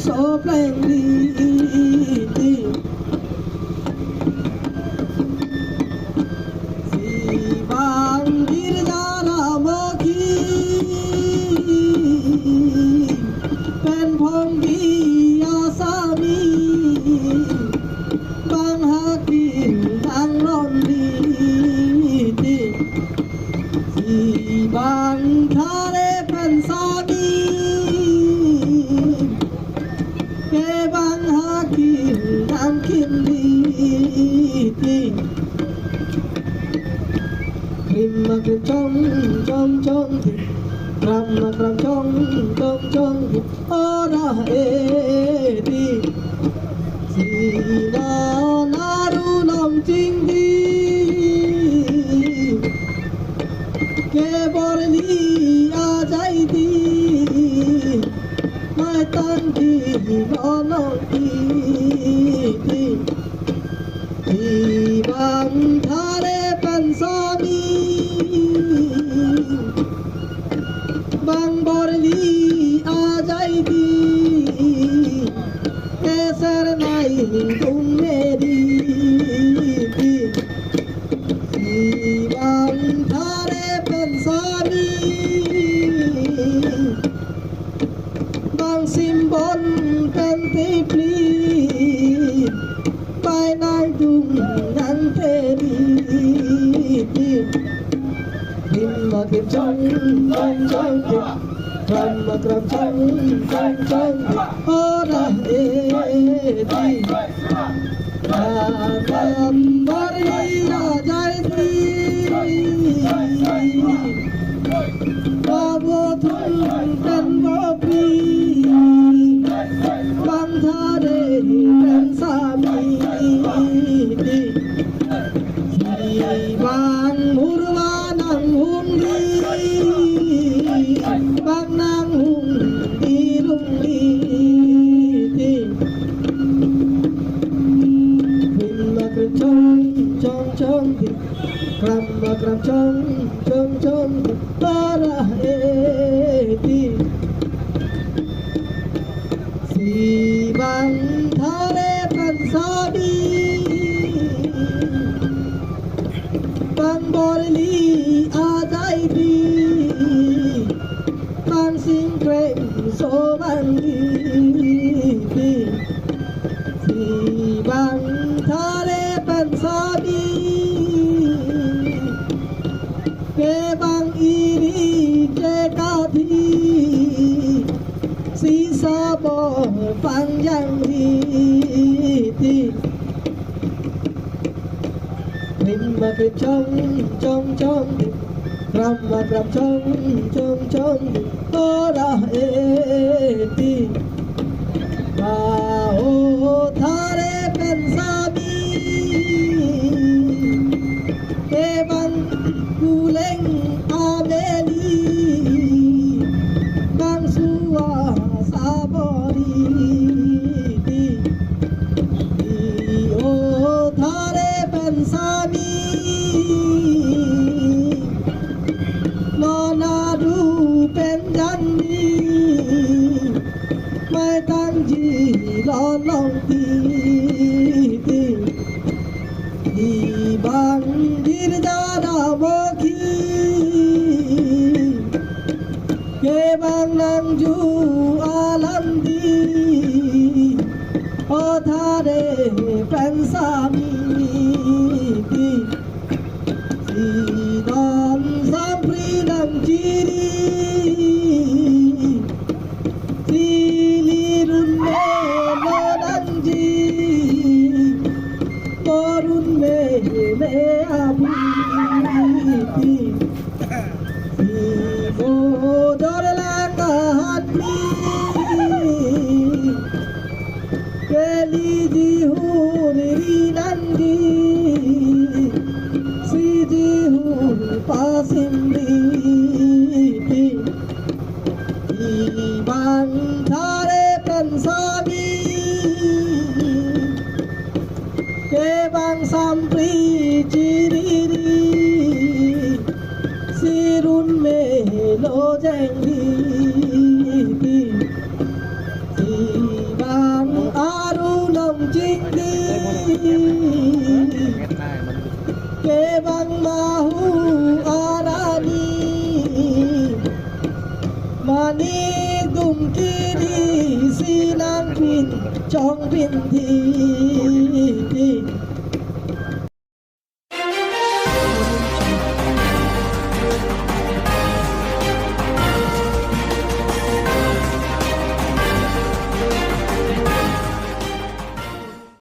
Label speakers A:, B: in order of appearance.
A: โซเพลงดีบางกิรจารามคีเป็นพงดีอาสามีบางฮักดีทางร้อนดีบางทะเลเป็นสามีเก็บางฮักดีทางคินดีริมมากระจงจงจงที่รำมากระจงจงจงที่โอราเอดีสีนารูลำจริงดีเก็บบริลีอาใจดีไม่ตั้งที่นอนดีที่บางทะเลเป็นสามีบางบริลีอาใจดีเกสรในดุงเมดีที่บางทะเลเป็นสามีบางสิมบนเป็นที่ปลีไปในดุงนั้นเทดีหิมมาเก็บจังจังจังกลับมากลับจังจังจังโอราเอดีอาดำบริยาใจดีบาบทุนเป็นบาบีบางทะเลเป็นสามีบางมุรวานังหุงดีบางนางหุงดีลุงดีพิมมากระจงจงจงกลับมากระจงจงจงบาราเอดีสีบางทะเลเป็นสามีบางบริลีอาใจดีบางสิ่งเกรงโซบังดีที่บางทะเลเป็นสามีเก็บางอีรีเจกาทีสีสาบอฟังยังดีริมมากระจงจงจงกลับมากระจงจงจงโอราเอดีบาโอทะเลเป็นสามีเอบังกูเล่งอาเมลีบางสุวาสาบอดีโอทะเลเป็นสามีนอนาดูเป็นยันดีไม่ตั้งจีรอลองดีที่บางกิรจาดามคีเก็บางนางจูอาลันดีโอทาเดเป็นสามีสีดอนสามปรีนังจีรีสีลีรุนเมโนนันจีโกรุนเมเมอาบีสีโบดอลลาร์กาฮัดบีเกลีดีฮูรินันดีซีดีฮูปาสิมดีบางทะเลเป็นสามีเก็บางสัมปรีจีรีซีรุนเมโลแจงดี bang mahu arani mani gum kiri sinang pin chong pin thi